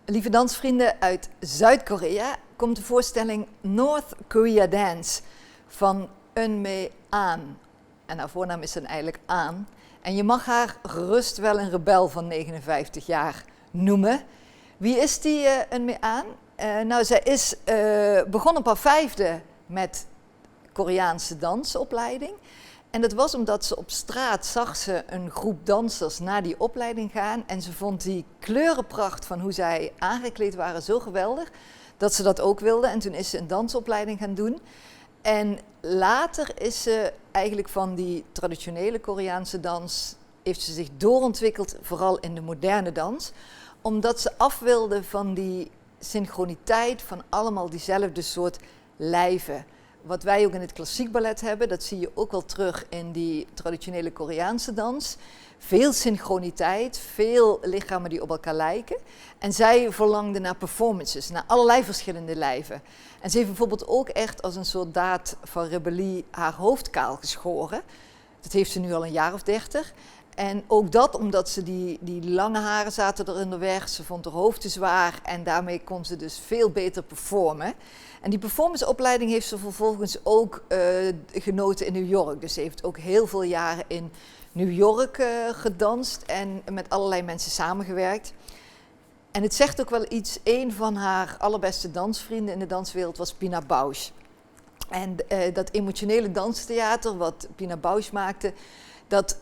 Lieve dansvrienden, uit Zuid-Korea komt de voorstelling Noord Korea Dance van Eun-Me Ahn. En haar voornaam is dan eigenlijk Ahn. En je mag haar gerust wel een rebel van 59 jaar noemen. Wie is die Eun-Me Ahn? Nou, zij is begonnen op haar vijfde met Koreaanse dansopleiding. En dat was omdat ze op straat zag ze een groep dansers naar die opleiding gaan. En ze vond die kleurenpracht van hoe zij aangekleed waren zo geweldig, dat ze dat ook wilde. En toen is ze een dansopleiding gaan doen. En later is ze eigenlijk van die traditionele Koreaanse dans, heeft ze zich doorontwikkeld, vooral in de moderne dans. Omdat ze af wilde van die synchroniteit van allemaal diezelfde soort lijven. Wat wij ook in het klassiek ballet hebben, dat zie je ook wel terug in die traditionele Koreaanse dans. Veel synchroniteit, veel lichamen die op elkaar lijken. En zij verlangde naar performances, naar allerlei verschillende lijven. En ze heeft bijvoorbeeld ook echt als een soort daad van rebellie haar hoofd kaal geschoren. Dat heeft ze nu al een jaar of 30. En ook dat omdat ze die lange haren zaten er in de weg. Ze vond haar hoofd te zwaar en daarmee kon ze dus veel beter performen. En die performanceopleiding heeft ze vervolgens ook genoten in New York. Dus ze heeft ook heel veel jaren in New York gedanst en met allerlei mensen samengewerkt. En het zegt ook wel iets, een van haar allerbeste dansvrienden in de danswereld was Pina Bausch. En dat emotionele danstheater wat Pina Bausch maakte, dat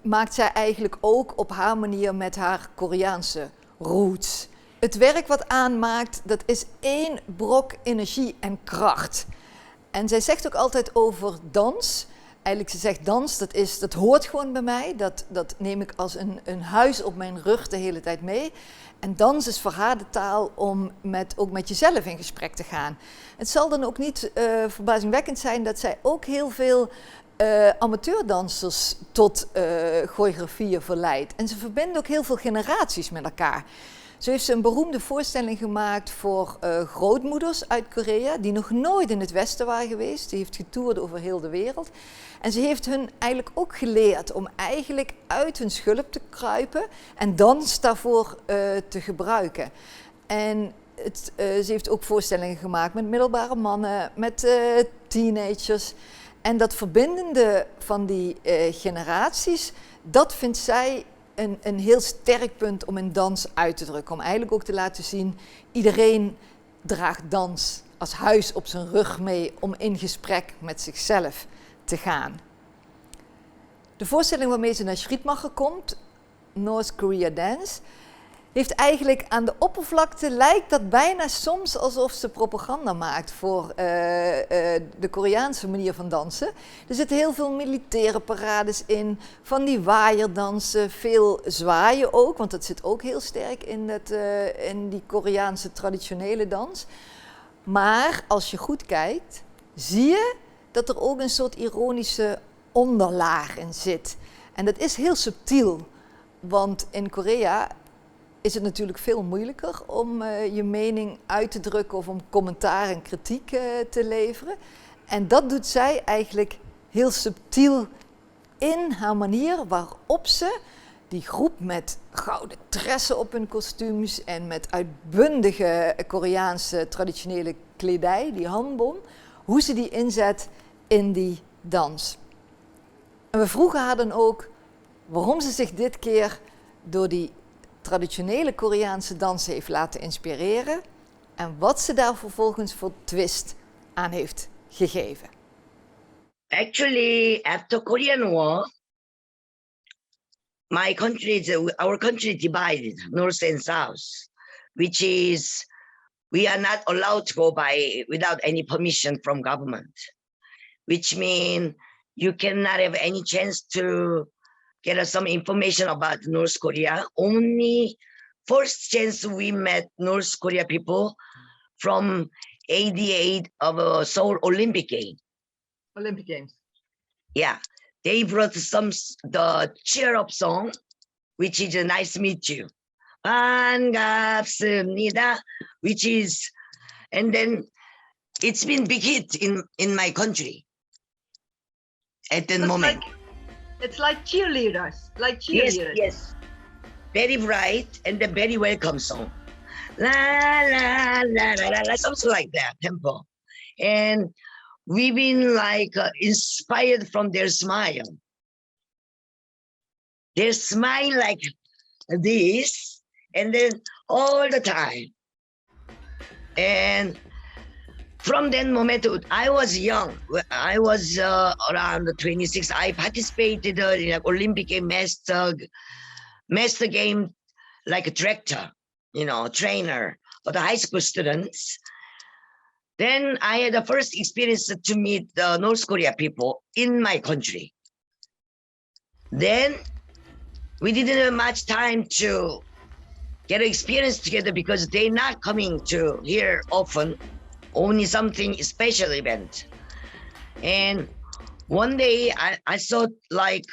maakt zij eigenlijk ook op haar manier met haar Koreaanse roots. Het werk wat aanmaakt, dat is één brok energie en kracht. En zij zegt ook altijd over dans. Eigenlijk, ze zegt dans, dat hoort gewoon bij mij. Dat neem ik als een huis op mijn rug de hele tijd mee. En dans is voor haar de taal om ook met jezelf in gesprek te gaan. Het zal dan ook niet verbazingwekkend zijn dat zij ook heel veel amateurdansers tot choreografieën verleidt. En ze verbinden ook heel veel generaties met elkaar. Zo heeft ze een beroemde voorstelling gemaakt voor grootmoeders uit Korea, die nog nooit in het Westen waren geweest. Die heeft getoerd over heel de wereld. En ze heeft hun eigenlijk ook geleerd om eigenlijk uit hun schulp te kruipen en dans daarvoor te gebruiken. En ze heeft ook voorstellingen gemaakt met middelbare mannen, met teenagers. En dat verbindende van die generaties, dat vindt zij een heel sterk punt om in dans uit te drukken. Om eigenlijk ook te laten zien, iedereen draagt dans als huis op zijn rug mee om in gesprek met zichzelf te gaan. De voorstelling waarmee ze naar Schrittmacher komt, Noord Korea Dance, heeft eigenlijk aan de oppervlakte, lijkt dat bijna soms alsof ze propaganda maakt voor de Koreaanse manier van dansen. Er zitten heel veel militaire parades in, van die waaierdansen, veel zwaaien ook, want dat zit ook heel sterk in die Koreaanse traditionele dans. Maar als je goed kijkt, zie je dat er ook een soort ironische onderlaag in zit. En dat is heel subtiel, want in Korea is het natuurlijk veel moeilijker om je mening uit te drukken of om commentaar en kritiek te leveren. En dat doet zij eigenlijk heel subtiel in haar manier waarop ze die groep met gouden tressen op hun kostuums en met uitbundige Koreaanse traditionele kledij, die hanbok, hoe ze die inzet in die dans. En we vroegen haar dan ook waarom ze zich dit keer door die traditionele Koreaanse dans heeft laten inspireren en wat ze daar vervolgens voor twist aan heeft gegeven. Actually, after Korean War, our country is divided, North and South, which is we are not allowed to go by without any permission from government, which means you cannot have any chance to get us some information about North Korea. Only first chance we met North Korea people from 88 of Seoul Olympic Games. Olympic Games. Yeah, they brought the cheer up song, which is nice to meet you. 반갑습니다, which is, and then it's been big hit in my country at the moment. It's like cheerleaders, Yes, very bright and a very welcome song. la la la la la, la, something like that tempo. And we've been like inspired from their smile. They smile like this, and then all the time. And from that moment, I was young. I was around 26. I participated in an Olympic game master game, like a director, trainer for the high school students. Then I had the first experience to meet the North Korea people in my country. Then we didn't have much time to get experience together because they're not coming to here often, only something special event. And one day I thought like,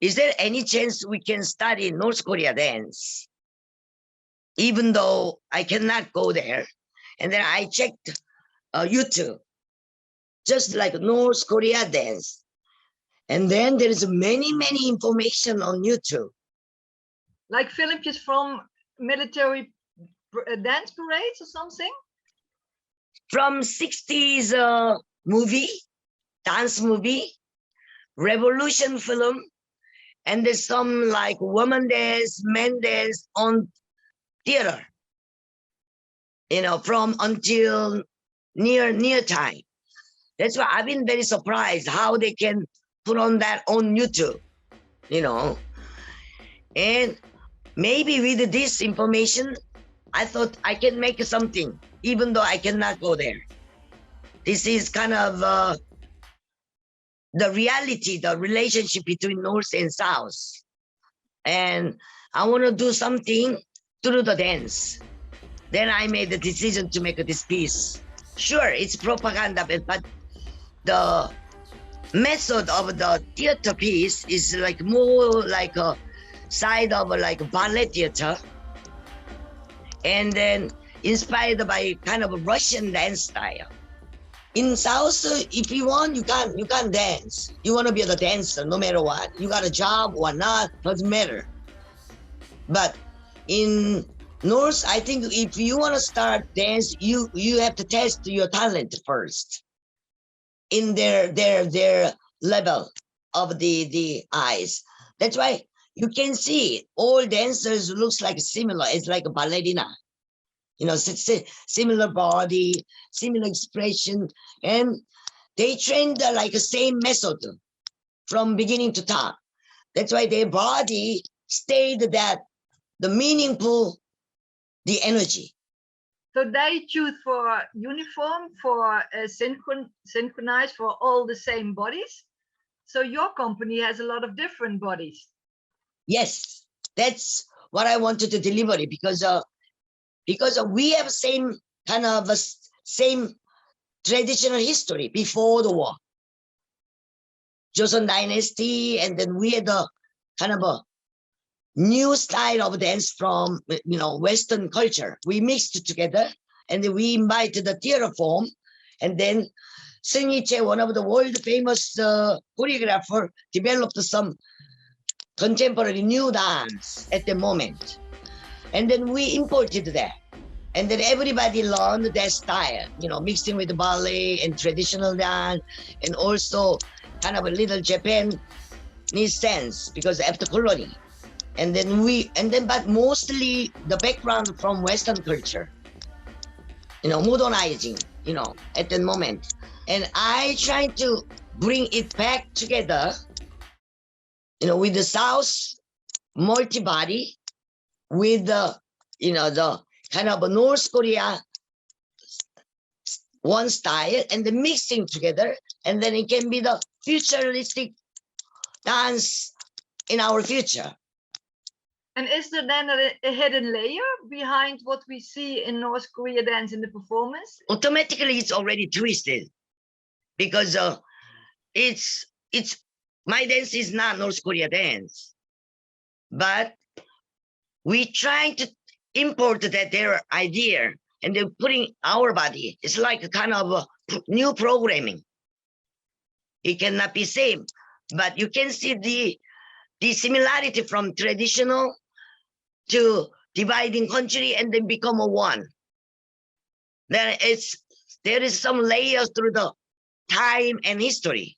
is there any chance we can study North Korea dance? Even though I cannot go there. And then I checked YouTube, just like North Korea dance. And then there's many information on YouTube. Like filmpjes from military dance parades or something? From 60s dance movie, revolution film, and there's some like woman dance, men dance on theater, from until near time. That's why I've been very surprised how they can put on that on YouTube, and maybe with this information, I thought I can make something, even though I cannot go there. This is kind of the reality, the relationship between North and South. And I want to do something through the dance. Then I made the decision to make this piece. Sure, it's propaganda, but the method of the theater piece is like more like a side of like ballet theater. And then inspired by kind of a Russian dance style. In South, if you want, you can dance. You want to be a dancer no matter what. You got a job or not, doesn't matter. But in North, I think if you want to start dance, you have to test your talent first in their level of the eyes. That's why you can see all dancers looks like similar. It's like a ballerina. Similar body, similar expression, and they train like the same method from beginning to top. That's why their body stayed that the meaningful, the energy. So they choose for uniform, for synchronized, for all the same bodies. So your company has a lot of different bodies. Yes, that's what I wanted to deliver it, because we have same kind of same traditional history before the war, Joseon Dynasty, and then we had a kind of a new style of dance from Western culture. We mixed it together, and then we invited the theater form, and then Seung-Hee Che, one of the world famous choreographer, developed some contemporary new dance at the moment. And then we imported that. And then everybody learned that style, mixing with the ballet and traditional dance, and also kind of a little Japanese sense, because after colony. And then, but mostly the background from Western culture, modernizing, at the moment. And I try to bring it back together, with the South multi-body, with the kind of a North Korea one style, and the mixing together, and then it can be the futuristic dance in our future. And is there then a hidden layer behind what we see in North Korea dance in the performance? Automatically, it's already twisted, because it's my dance is not North Korea dance, but we trying to import their idea, and then putting our body. It's like a kind of a new programming. It cannot be same, but you can see the similarity from traditional to dividing country and then become a one. Then there is some layers through the time and history.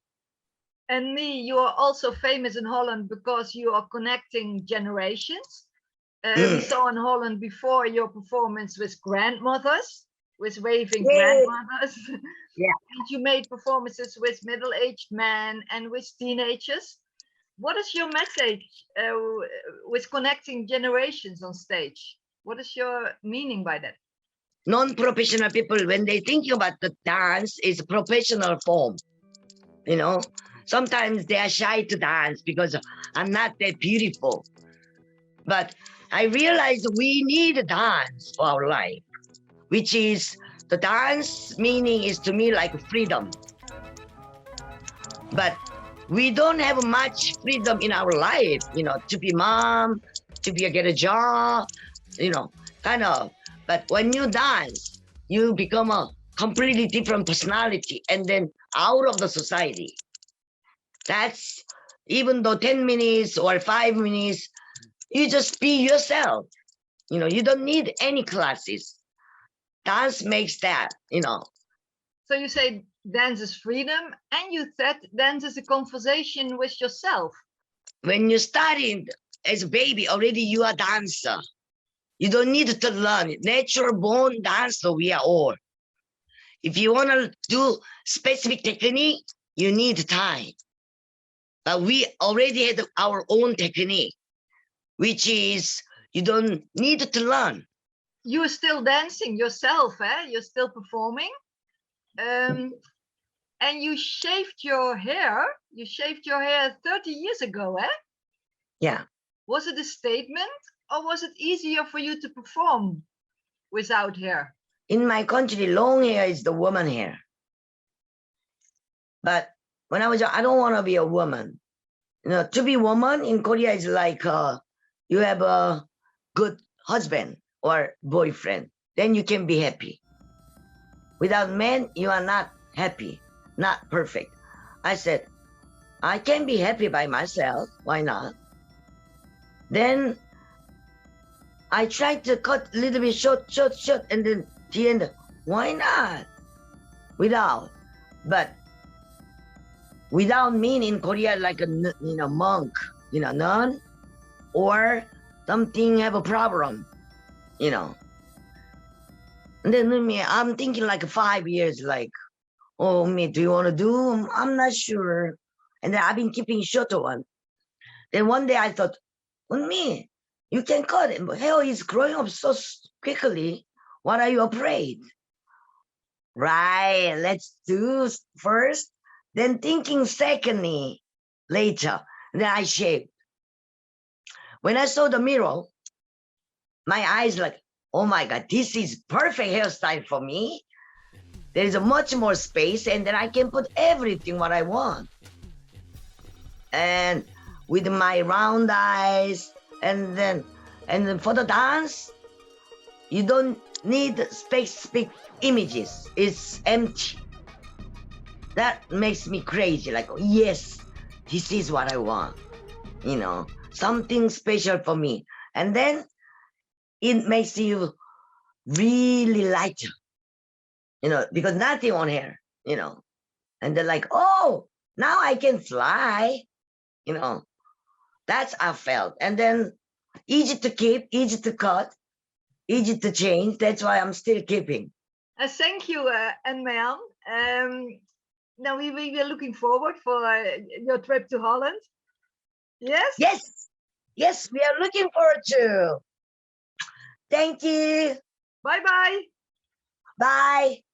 And me, you are also famous in Holland because you are connecting generations. We saw in Holland before your performance with grandmothers, with waving grandmothers. Yeah. And you made performances with middle-aged men and with teenagers. What is your message with connecting generations on stage? What is your meaning by that? Non-professional people, when they think about the dance, is a professional form. You know, sometimes they are shy to dance because I'm not that beautiful. But I realized we need a dance for our life, which is the dance meaning is to me like freedom. But we don't have much freedom in our life, you know, to be mom, to get a job, you know, kind of. But when you dance, you become a completely different personality and then out of the society. That's even though 10 minutes or 5 minutes, you just be yourself. You know, you don't need any classes. Dance makes that, you know. So you say dance is freedom, and you said dance is a conversation with yourself. When you started as a baby, already you are a dancer. You don't need to learn. Natural born dancer, we are all. If you want to do specific technique, you need time. But we already had our own technique, which is you don't need to learn. You are still dancing yourself, eh? You're still performing. And you shaved your hair. You shaved your hair 30 years ago, eh? Yeah. Was it a statement, or was it easier for you to perform without hair? In my country, long hair is the woman hair. But when I was young, I don't want to be a woman. You know, to be woman in Korea is like you have a good husband or boyfriend, then you can be happy. Without men, you are not happy, not perfect. I said, I can be happy by myself. Why not? Then I tried to cut a little bit short, and then the end, why not? Without. But without mean in Korea like a monk, nun, or something have a problem, And then I'm thinking like 5 years, like, oh, me, do you want to do? I'm not sure. And then I've been keeping shorter one. Then one day I thought, me, you can cut it. But hair is growing up so quickly. What are you afraid? Right, let's do first. Then thinking secondly, later. Then I shaved. When I saw the mirror, my eyes like, oh my God, this is perfect hairstyle for me. There is a much more space, and then I can put everything what I want. And with my round eyes, and then for the dance, you don't need specific images. It's empty. That makes me crazy. Like, yes, this is what I want. Something special for me. And then it makes you really lighter. Because nothing on hair, And they're like, oh, now I can fly. That's how I felt. And then easy to keep, easy to cut, easy to change. That's why I'm still keeping. Thank you, Eun-Me Ahn. Now we are looking forward for your trip to Holland. Yes? Yes, we are looking forward to. Thank you. Bye-bye. Bye.